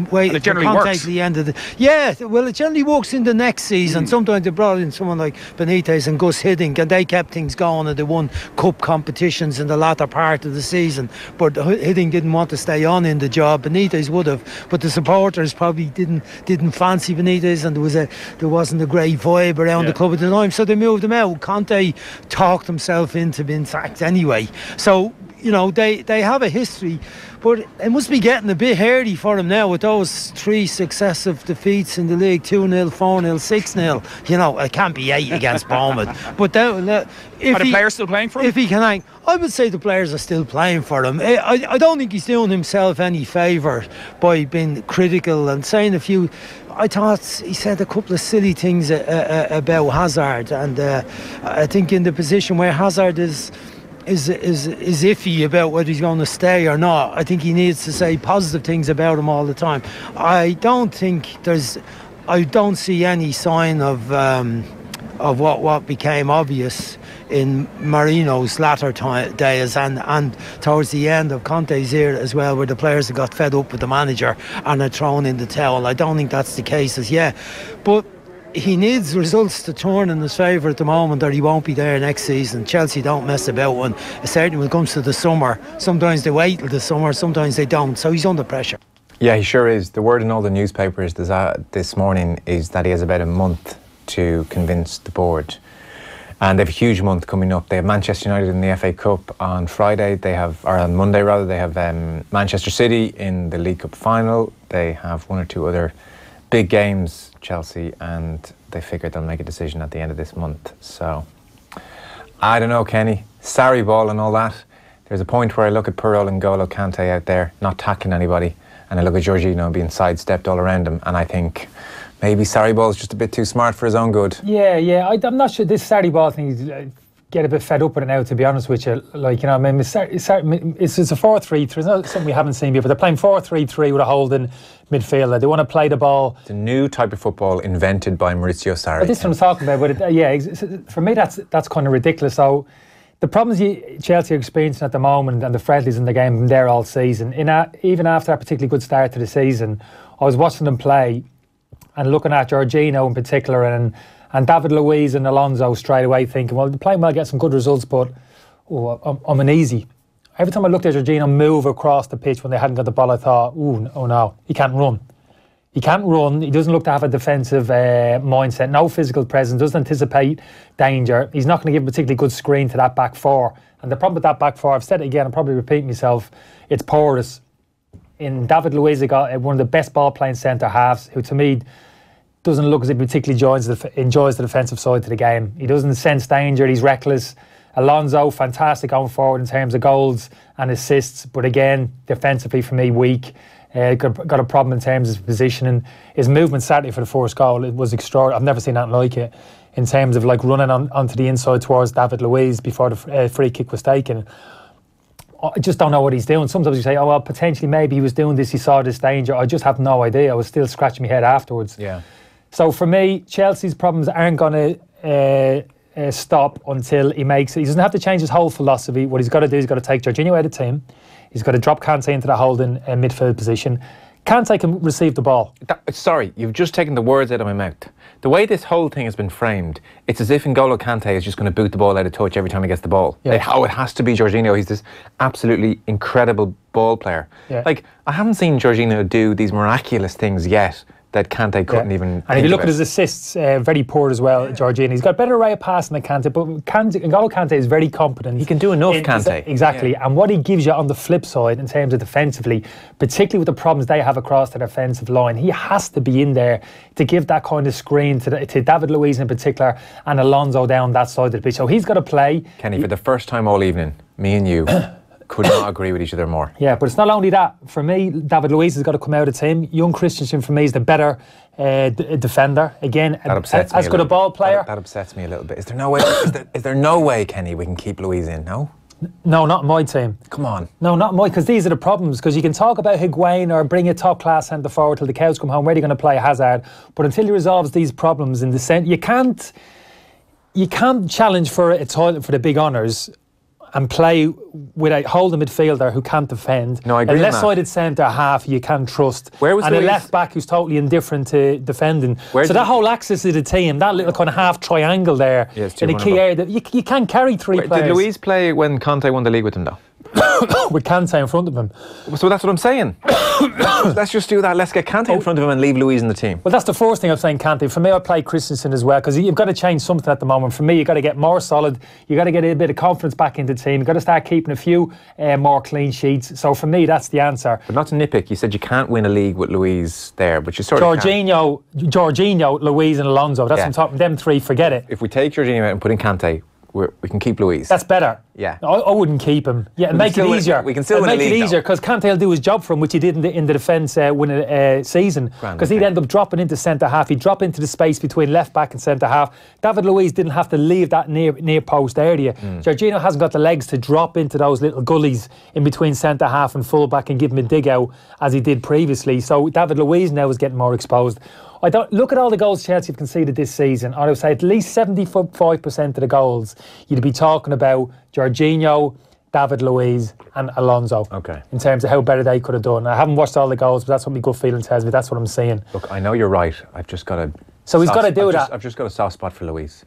wait. It generally works. The end of the it generally works in the next season. Sometimes they brought in someone like Benitez and Gus Hiddink, and they kept things going, and they won cup competitions in the latter part of the season. But Hiddink didn't want to stay on in the job. Benitez would have, but the supporters probably didn't fancy Benitez, and there wasn't a great vibe around the club at the time, so they moved him out. Conte talked himself into being sacked anyway. So, you know, they have a history, but it must be getting a bit hairy for him now with those 3 successive defeats in the league, 2-0, 4-0, 6-0. You know, it can't be 8 against Bournemouth. But are the players still playing for him? If he can hang, I would say the players are still playing for him. I don't think he's doing himself any favour by being critical and saying a few. I thought he said a couple of silly things about Hazard, and I think in the position where Hazard is iffy about whether he's going to stay or not, I think he needs to say positive things about him all the time. I don't see any sign of what became obvious in Marino's latter days and towards the end of Conte's era as well, where the players have got fed up with the manager and are thrown in the towel. I don't think that's the case as yet, but he needs results to turn in his favour at the moment, or he won't be there next season. Chelsea don't mess about when, certainly when it comes to the summer. Sometimes they wait till the summer, sometimes they don't, so he's under pressure. Yeah, he sure is. The word in all the newspapers this morning is that he has about a month to convince the board. And they have a huge month coming up. They have Manchester United in the FA Cup on Friday. Or on Monday rather. They have Manchester City in the League Cup final. They have 1 or 2 other big games, Chelsea, and they figure they'll make a decision at the end of this month. So, I don't know, Kenny. Sarri ball and all that. There's a point where I look at poor old N'Golo Kante out there, not tackling anybody, and I look at Jorginho being sidestepped all around him, and I think maybe Sarri ball's just a bit too smart for his own good. Yeah. I'm not sure this Sarri ball thing. Get a bit fed up with it now, to be honest with you. Like, you know, I mean, it's a 4-3-3. It's not something we haven't seen before. They're playing 4-3-3 with a holding midfielder. They want to play the ball. It's a new type of football invented by Maurizio Sarri. But this is what I'm talking about. But for me, that's kind of ridiculous. So the problems Chelsea are experiencing at the moment, and the friendlies in the game, have been there all season. Even after a particularly good start to the season, I was watching them play and looking at Jorginho in particular, and David Luiz and Alonso straight away, thinking, well, they're playing well, get some good results, but I'm uneasy. Every time I looked at Jorginho move across the pitch when they hadn't got the ball, I thought, oh no, he can't run. He can't run. He doesn't look to have a defensive mindset, no physical presence, doesn't anticipate danger. He's not going to give a particularly good screen to that back four. And the problem with that back four, I've said it again, I'll probably repeat myself, it's porous. In David Luiz, they got one of the best ball-playing centre halves, who to me doesn't look as if he particularly enjoys the defensive side to the game. He doesn't sense danger, he's reckless. Alonso, fantastic going forward in terms of goals and assists, but again, defensively for me, weak. Got a problem in terms of his positioning. His movement Saturday for the first goal, it was extraordinary. I've never seen anything like it, in terms of like running onto the inside towards David Luiz before the free kick was taken. I just don't know what he's doing. Sometimes you say, oh, well, potentially maybe he was doing this, he saw this danger. I just have no idea. I was still scratching my head afterwards. Yeah. So for me, Chelsea's problems aren't going to stop until he makes it. He doesn't have to change his whole philosophy. What he's got to do is he's got to take Jorginho out of the team. He's got to drop Kante into the holding midfield position. Kante can receive the ball. Sorry, you've just taken the words out of my mouth. The way this whole thing has been framed, it's as if N'Golo Kante is just going to boot the ball out of touch every time he gets the ball. Yeah. Like how it has to be Jorginho. He's this absolutely incredible ball player. Yeah. Like, I haven't seen Jorginho do these miraculous things yet that Kante couldn't even. And if you look at his assists, very poor as well, Jorginho. He's got a better array of passing than Kante, but N'Golo Kante is very competent. He can do enough, Kante. Exactly. And what he gives you on the flip side in terms of defensively, particularly with the problems they have across the defensive line, he has to be in there to give that kind of screen to David Luiz in particular and Alonso down that side of the pitch. So he's got to play. Kenny, for the first time all evening, me and you could not agree with each other more. Yeah, but it's not only that. For me, David Luiz has got to come out of the team. Young Christensen, for me, is the better defender. Again, as good a ball player. That upsets me a little bit. Is there no way? Is there no way, Kenny, we can keep Luiz in? No. No, not my team. Come on. No, not my, because these are the problems. Because you can talk about Higuain or bring a top-class centre forward till the cows come home. Where are you going to play Hazard? But until he resolves these problems in the centre, you can't challenge for a title for the big honours and play with a holding midfielder who can't defend. No, I agree. A left-sided centre half you can't trust. And a left back who's totally indifferent to defending. So that whole axis of the team, that little kind of half triangle there, in a key area, you can't carry three players. Did Luiz play when Conte won the league with him though? With Kante in front of him. So that's what I'm saying. Let's just do that. Let's get Kante in front of him and leave Luiz in the team. Well, that's the first thing I'm saying, Kante. For me, I play Christensen as well, because you've got to change something at the moment. For me, you've got to get more solid. You've got to get a bit of confidence back into the team. You've got to start keeping a few more clean sheets. So for me, that's the answer. But not to nitpick, you said you can't win a league with Luiz there, but you sort of Jorginho, Luiz and Alonso. That's on top of them three, forget it. If we take Jorginho out and put in Kante, we can keep Luiz. That's better. Yeah. I wouldn't keep him. Yeah, and make it easier. We can still win a league, make it easier, because Kante will do his job for him, which he did in the defence winning season. Because he'd end up dropping into centre half. He'd drop into the space between left back and centre half. David Luiz didn't have to leave that near post area. Jorginho hasn't got the legs to drop into those little gullies in between centre half and full back and give him a dig out as he did previously. So David Luiz now is getting more exposed. I don't look at all the goals Chelsea have conceded this season. I would say at least 75% of the goals you'd be talking about Jorginho, David Luiz and Alonso. Okay. In terms of how better they could have done. I haven't watched all the goals, but that's what my gut feeling tells me. That's what I'm seeing. Look, I know you're right. I've just got a. So he's got to do that. I've just got a soft spot for Luiz.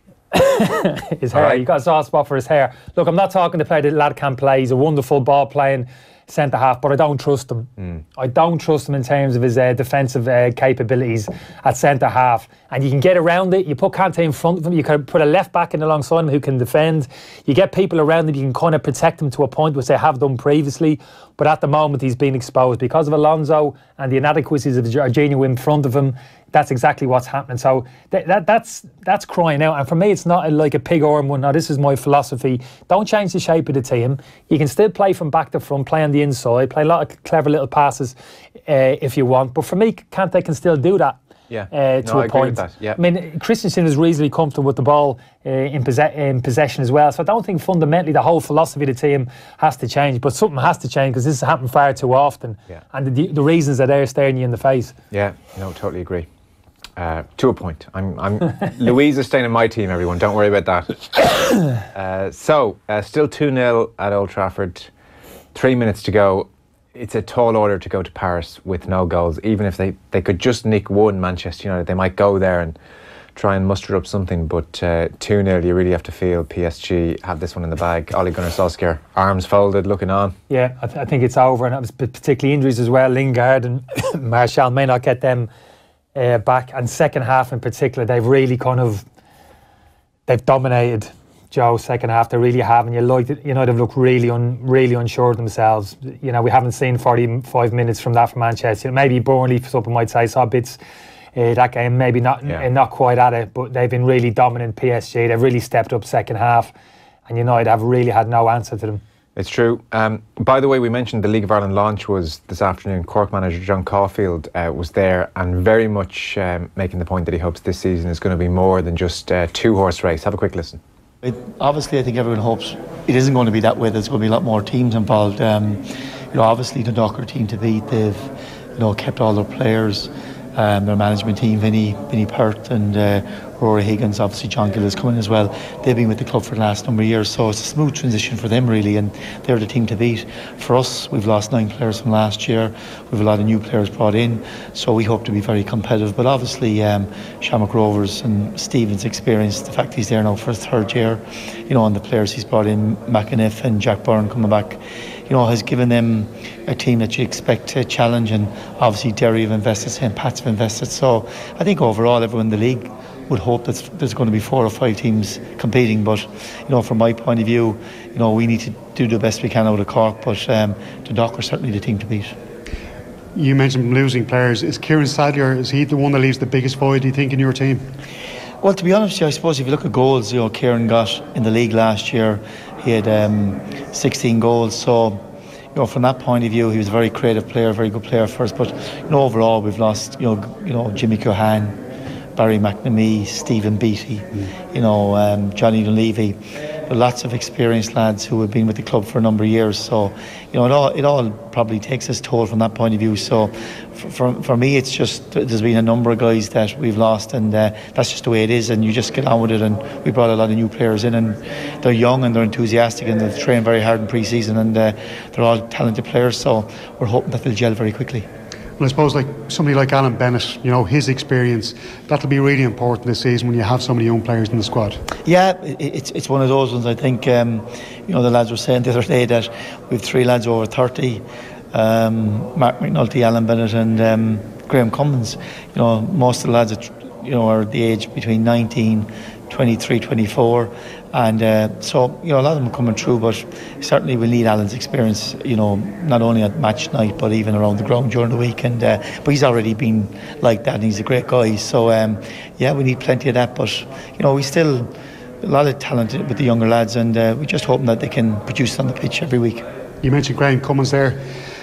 His hair. Right. You've got a soft spot for his hair. Look, I'm not talking to play the lad can play. He's a wonderful ball playing centre half, but I don't trust him. I don't trust him in terms of his defensive capabilities at centre half. And you can get around it. You put Kante in front of him. You can put a left back in alongside him who can defend. You get people around him. You can kind of protect him to a point, which they have done previously. But at the moment, he's been exposed because of Alonso and the inadequacies of Jorginho in front of him. That's exactly what's happening. So that's crying out. And for me, it's not like a pig arm one. Now, this is my philosophy. Don't change the shape of the team. You can still play from back to front, play on the inside, play a lot of clever little passes if you want. But for me, Kante can still do that. Yeah, to a point. Yeah. I mean, Christensen is reasonably comfortable with the ball in possession as well. So I don't think fundamentally the whole philosophy of the team has to change. But something has to change because this has happened far too often. Yeah. And the reasons are there staring you in the face. Yeah, no, totally agree. To a point. I'm Luiz is staying in my team, everyone. Don't worry about that. Still 2-0 at Old Trafford. 3 minutes to go. It's a tall order to go to Paris with no goals. Even if they could just nick one, Manchester United, they might go there and try and muster up something. But 2-0, you really have to feel PSG have this one in the bag. Ole Gunnar Solskjaer, arms folded, looking on. Yeah, I think it's over. And it was particularly injuries as well. Lingard and Martial may not get them back. And second half in particular, they've really they've dominated. Joe, second half, they really have, and they've looked really unsure of themselves. We haven't seen 45 minutes from that from Manchester. Maybe Burnley, some might say, saw bits that game, maybe not quite at it, but they've been really dominant. PSG, they've really stepped up second half, and United have really had no answer to them. It's true. By the way, we mentioned the League of Ireland launch was this afternoon. Cork manager John Caulfield was there and very much making the point that he hopes this season is going to be more than just a two-horse race. Have a quick listen. Obviously, I think everyone hopes it isn't going to be that way. There's going to be a lot more teams involved. Obviously, the Docker team to beat. They've, kept all their players. Their management team, Vinny Perth and Rory Higgins. Obviously, John Gill is coming as well. They've been with the club for the last number of years, so it's a smooth transition for them really, and they're the team to beat. For us, we've lost 9 players from last year. We've a lot of new players brought in, so we hope to be very competitive. But obviously, Shamrock Rovers and Stephen's experience, the fact he's there now for his 3rd year, and the players he's brought in, McAniff and Jack Byrne coming back, has given them a team that you expect to challenge, and obviously Derry have invested, St. Pat's have invested. So I think overall everyone in the league would hope that there's going to be 4 or 5 teams competing, but from my point of view, we need to do the best we can out of Cork, but Dundalk are certainly the team to beat. You mentioned losing players. Is Kieran Sadlier, is he the one that leaves the biggest void, do you think, in your team? Well, to be honest, I suppose if you look at goals, Kieran got in the league last year, he had 16 goals, so from that point of view, he was a very creative player, very good player for us. But overall, we've lost Jimmy Cohan, Barry McNamee, Stephen Beattie, Johnny Dunleavy, lots of experienced lads who have been with the club for a number of years. So it all probably takes its toll from that point of view. So for me, it's just there's been a number of guys that we've lost, and that's just the way it is, and you just get on with it. And we brought a lot of new players in, and they're young and they're enthusiastic and they've trained very hard in pre-season, and they're all talented players, so we're hoping that they'll gel very quickly. Well, I suppose like somebody like Alan Bennett, his experience, that'll be really important this season when you have so many young players in the squad. Yeah, it's one of those ones. I think the lads were saying the other day that we've 3 lads over 30, Mark McNulty, Alan Bennett and Graham Cummins. Most of the lads are the age between 19, 23, 24, and so a lot of them are coming through, but certainly we'll need Alan's experience, not only at match night but even around the ground during the week, and but he's already been like that and he's a great guy, so we need plenty of that, but we still a lot of talent with the younger lads, and we're just hoping that they can produce on the pitch every week. You mentioned Graham Cummins there.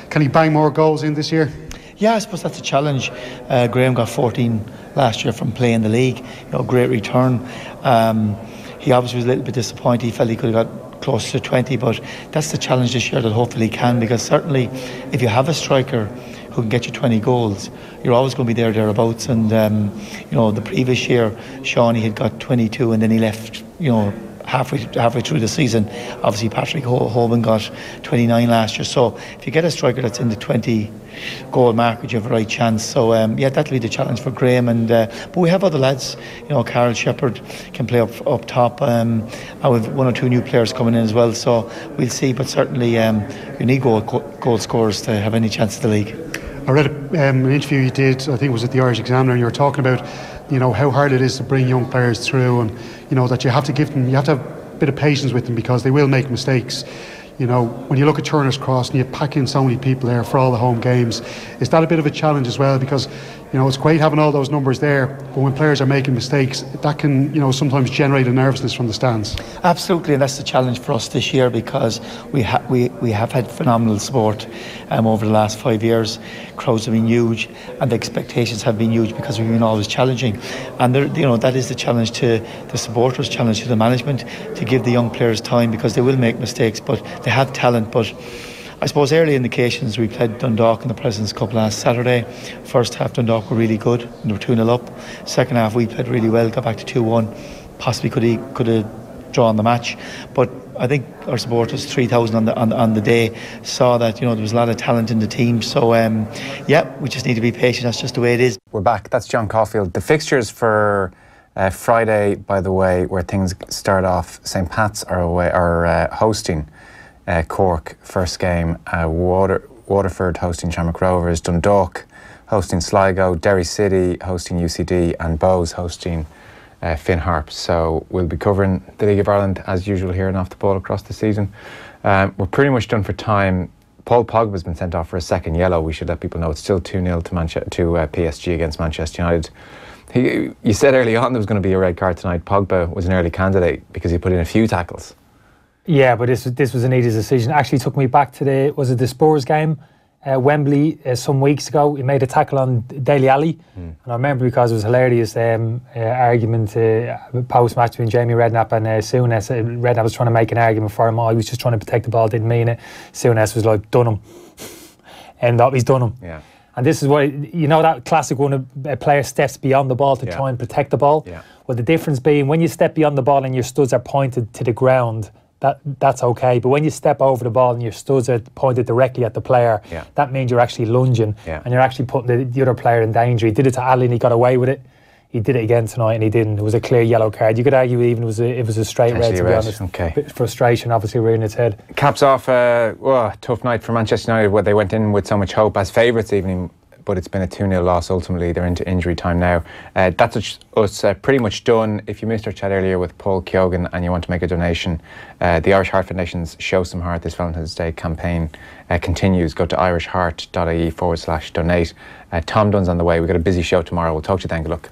Can he bang more goals in this year? Yeah, I suppose that's a challenge. Graham got 14 last year from playing the league. Great return. He obviously was a little bit disappointed. He felt he could have got close to 20, but that's the challenge this year that hopefully he can, because certainly if you have a striker who can get you 20 goals, you're always going to be thereabouts. And the previous year, Shawnee had got 22 and then he left, halfway through the season. Obviously Patrick Hoban got 29 last year, so if you get a striker that's in the 20 goal market, you have a right chance. So that'll be the challenge for Graham, and but we have other lads. Carl Shepherd can play up top, and we've 1 or 2 new players coming in as well, so we'll see, but certainly you need goal scorers to have any chance of the league. I read an interview you did, I think it was at the Irish Examiner, and you were talking about how hard it is to bring young players through, and that you have to have a bit of patience with them because they will make mistakes. When you look at Turner's Cross and you pack in so many people there for all the home games, is that a bit of a challenge as well? Because it's great having all those numbers there, but when players are making mistakes, that can sometimes generate a nervousness from the stands. Absolutely, and that's the challenge for us this year, because we have had phenomenal support over the last 5 years. Crowds have been huge and the expectations have been huge because we've been always challenging, and that is the challenge to the supporters, challenge to the management, to give the young players time, because they will make mistakes, but they have talent. But I suppose early indications, we played Dundalk in the President's Cup last Saturday. First half Dundalk were really good, and they were 2-0 up. Second half we played really well, got back to 2-1. Possibly could have drawn the match, but I think our supporters, 3,000 on the day, saw that there was a lot of talent in the team. So we just need to be patient. That's just the way it is. We're back. That's John Caulfield. The fixtures for Friday, by the way, where things start off, St. Pat's are hosting Cork, first game. Waterford hosting Shamrock Rovers, Dundalk hosting Sligo, Derry City hosting UCD, and Bows hosting Finn Harps. So we'll be covering the League of Ireland as usual here and Off the Ball across the season. We're pretty much done for time. Paul Pogba's been sent off for a second yellow. We should let people know it's still 2-0 to PSG against Manchester United. You said early on there was going to be a red card tonight. Pogba was an early candidate because he put in a few tackles. Yeah, but this was an easy decision. Actually took me back to the Spurs game, Wembley, some weeks ago. He made a tackle on Dele Alli, and I remember because it was hilarious argument post-match between Jamie Redknapp and Souness. Redknapp was trying to make an argument for him. I was just trying to protect the ball, didn't mean it. Souness was like, done him. And he's done him. Yeah. And this is what, that classic one, a player steps beyond the ball to try and protect the ball. Yeah. Well, the difference being when you step beyond the ball and your studs are pointed to the ground, that's okay. But when you step over the ball and your studs are pointed directly at the player, that means you're actually lunging and you're actually putting the other player in danger. He did it to Ali and he got away with it. he did it again tonight and he didn't. It was a clear yellow card. You could argue even it was a straight red, to be honest. Okay. Bit of frustration obviously rearing its head. Caps off tough night for Manchester United, where they went in with so much hope as favourites even, but it's been a 2-0 loss ultimately. They're into injury time now. That's us pretty much done. If you missed our chat earlier with Paul Keoghan and you want to make a donation, the Irish Heart Foundation's Show Some Heart this Valentine's Day campaign continues. Go to irishheart.ie/donate. Tom Dunn's on the way. We've got a busy show tomorrow. We'll talk to you then. Good luck.